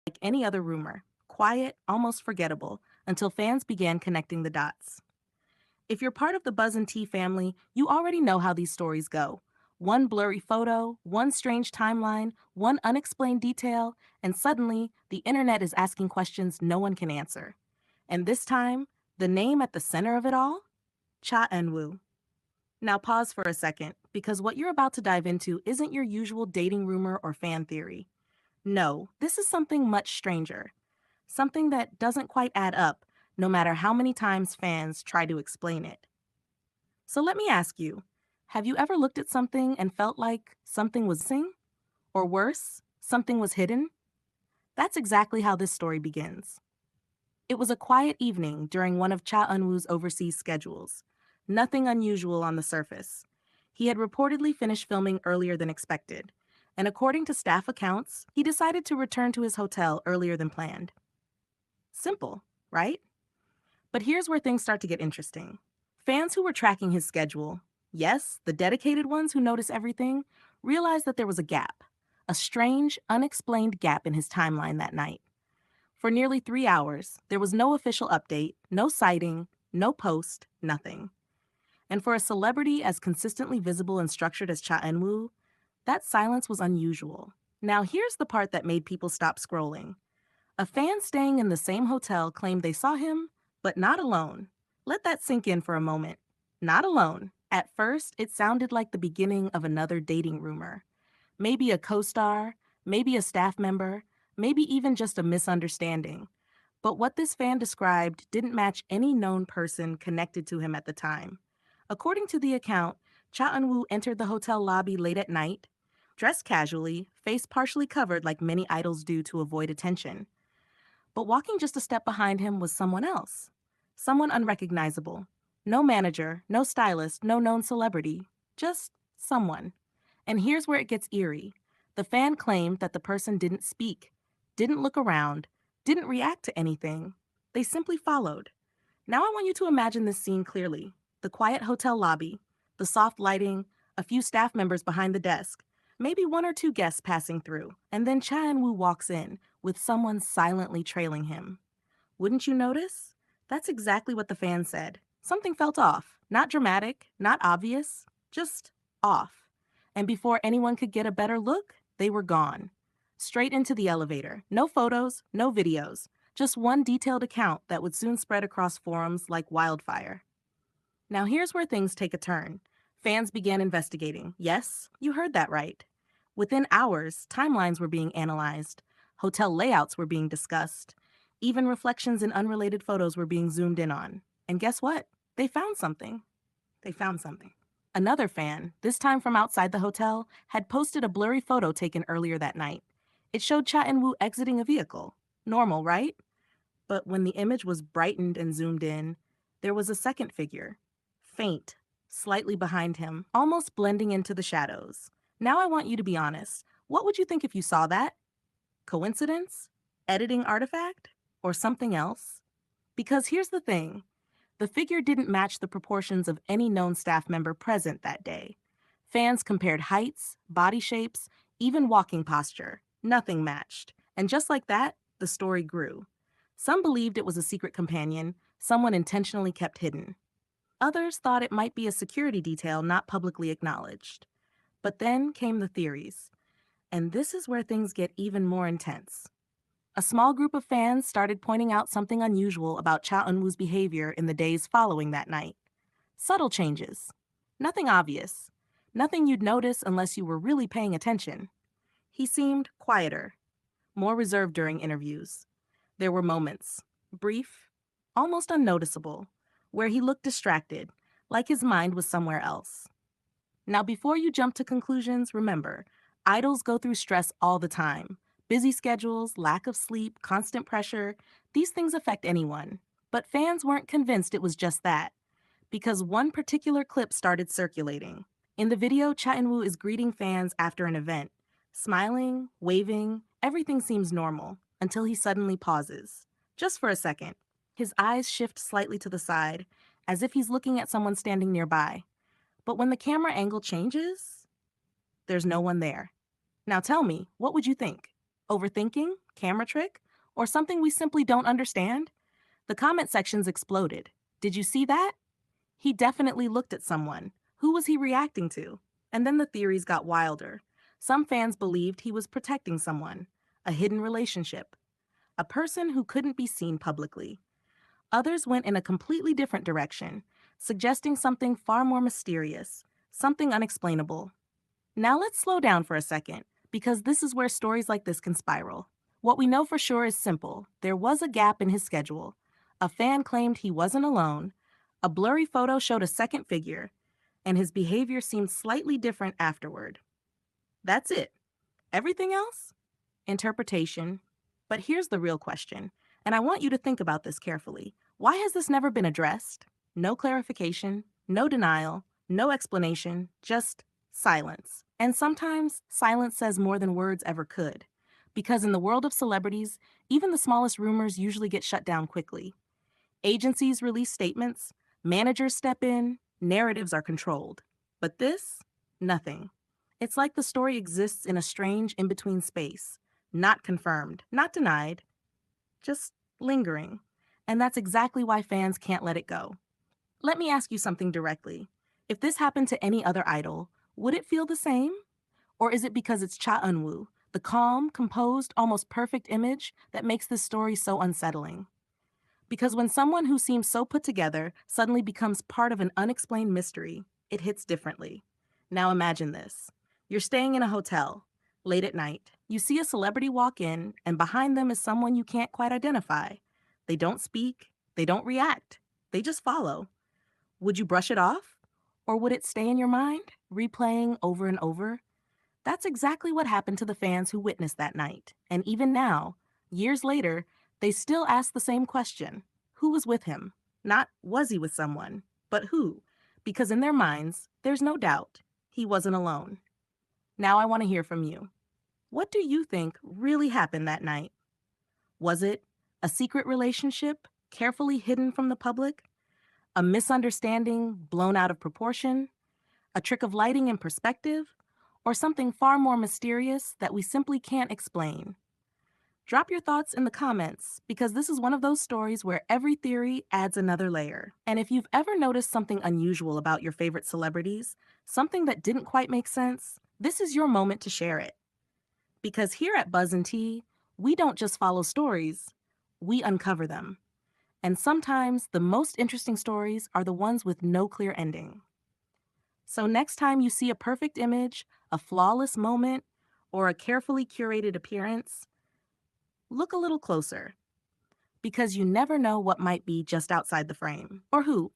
like any other rumor, quiet, almost forgettable, until fans began connecting the dots. If you're part of the Buzz and T family, you already know how these stories go. One blurry photo, one strange timeline, one unexplained detail, and suddenly the internet is asking questions no one can answer. And this time, the name at the center of it all? Cha Eun-woo. Now pause for a second, because what you're about to dive into isn't your usual dating rumor or fan theory. No, this is something much stranger. Something that doesn't quite add up, no matter how many times fans try to explain it. So let me ask you, have you ever looked at something and felt like something was missing? Or worse, something was hidden? That's exactly how this story begins. It was a quiet evening during one of Cha Eun-woo's overseas schedules. Nothing unusual on the surface. He had reportedly finished filming earlier than expected, and according to staff accounts, he decided to return to his hotel earlier than planned. Simple, right? But here's where things start to get interesting. Fans who were tracking his schedule, yes, the dedicated ones who notice everything, realized that there was a gap, a strange, unexplained gap in his timeline that night. For nearly 3 hours, there was no official update, no sighting, no post, nothing. And for a celebrity as consistently visible and structured as Cha Eun-woo, that silence was unusual. Now here's the part that made people stop scrolling. A fan staying in the same hotel claimed they saw him, but not alone. Let that sink in for a moment. Not alone. At first, it sounded like the beginning of another dating rumor. Maybe a co-star, maybe a staff member, maybe even just a misunderstanding. But what this fan described didn't match any known person connected to him at the time. According to the account, Cha Eun-woo entered the hotel lobby late at night, dressed casually, face partially covered like many idols do to avoid attention. But walking just a step behind him was someone else. Someone unrecognizable. No manager, no stylist, no known celebrity. Just someone. And here's where it gets eerie. The fan claimed that the person didn't speak, didn't look around, didn't react to anything. They simply followed. Now I want you to imagine this scene clearly. The quiet hotel lobby, the soft lighting, a few staff members behind the desk, maybe one or two guests passing through, and then Cha Eun-woo walks in, with someone silently trailing him. Wouldn't you notice? That's exactly what the fan said. Something felt off. Not dramatic, not obvious, just off. And before anyone could get a better look, they were gone. Straight into the elevator. No photos, no videos. Just one detailed account that would soon spread across forums like wildfire. Now here's where things take a turn. Fans began investigating. Yes, you heard that right. Within hours, timelines were being analyzed. Hotel layouts were being discussed. Even reflections in unrelated photos were being zoomed in on. And guess what? They found something. They found something. Another fan, this time from outside the hotel, had posted a blurry photo taken earlier that night. It showed Cha Eun-woo exiting a vehicle. Normal, right? But when the image was brightened and zoomed in, there was a second figure. Faint, slightly behind him, almost blending into the shadows. Now I want you to be honest. What would you think if you saw that? Coincidence? Editing artifact? Or something else? Because here's the thing. The figure didn't match the proportions of any known staff member present that day. Fans compared heights, body shapes, even walking posture. Nothing matched. And just like that, the story grew. Some believed it was a secret companion, someone intentionally kept hidden. Others thought it might be a security detail not publicly acknowledged. But then came the theories. And this is where things get even more intense. A small group of fans started pointing out something unusual about Cha Eun-woo's behavior in the days following that night. Subtle changes. Nothing obvious. Nothing you'd notice unless you were really paying attention. He seemed quieter, more reserved during interviews. There were moments, brief, almost unnoticeable, where he looked distracted, like his mind was somewhere else. Now, before you jump to conclusions, remember, idols go through stress all the time. Busy schedules, lack of sleep, constant pressure, these things affect anyone. But fans weren't convinced it was just that, because one particular clip started circulating. In the video, Cha Eun-woo is greeting fans after an event. Smiling, waving, everything seems normal, until he suddenly pauses. Just for a second. His eyes shift slightly to the side, as if he's looking at someone standing nearby. But when the camera angle changes, there's no one there. Now tell me, what would you think? Overthinking? Camera trick? Or something we simply don't understand? The comment sections exploded. Did you see that? He definitely looked at someone. Who was he reacting to? And then the theories got wilder. Some fans believed he was protecting someone, a hidden relationship, a person who couldn't be seen publicly. Others went in a completely different direction, suggesting something far more mysterious, something unexplainable. Now let's slow down for a second, because this is where stories like this can spiral. What we know for sure is simple. There was a gap in his schedule. A fan claimed he wasn't alone. A blurry photo showed a second figure, and his behavior seemed slightly different afterward. That's it. Everything else? Interpretation. But here's the real question, and I want you to think about this carefully. Why has this never been addressed? No clarification, no denial, no explanation, just silence. And sometimes silence says more than words ever could. Because in the world of celebrities, even the smallest rumors usually get shut down quickly. Agencies release statements, managers step in, narratives are controlled. But this? Nothing. It's like the story exists in a strange in between space, not confirmed, not denied, just lingering. And that's exactly why fans can't let it go. Let me ask you something directly. If this happened to any other idol, would it feel the same? Or is it because it's Cha Eun-woo, the calm, composed, almost perfect image that makes this story so unsettling? Because when someone who seems so put together suddenly becomes part of an unexplained mystery, it hits differently. Now imagine this. You're staying in a hotel. Late at night, you see a celebrity walk in, and behind them is someone you can't quite identify. They don't speak, they don't react, they just follow. Would you brush it off? Or would it stay in your mind, replaying over and over? That's exactly what happened to the fans who witnessed that night. And even now, years later, they still ask the same question. Who was with him? Not was he with someone, but who? Because in their minds, there's no doubt he wasn't alone. Now I want to hear from you. What do you think really happened that night? Was it a secret relationship, carefully hidden from the public? A misunderstanding blown out of proportion? A trick of lighting and perspective? Or something far more mysterious that we simply can't explain? Drop your thoughts in the comments, because this is one of those stories where every theory adds another layer. And if you've ever noticed something unusual about your favorite celebrities, something that didn't quite make sense, this is your moment to share it. Because here at Buzz and Tea, we don't just follow stories, we uncover them. And sometimes the most interesting stories are the ones with no clear ending. So next time you see a perfect image, a flawless moment, or a carefully curated appearance, look a little closer, because you never know what might be just outside the frame. Or who,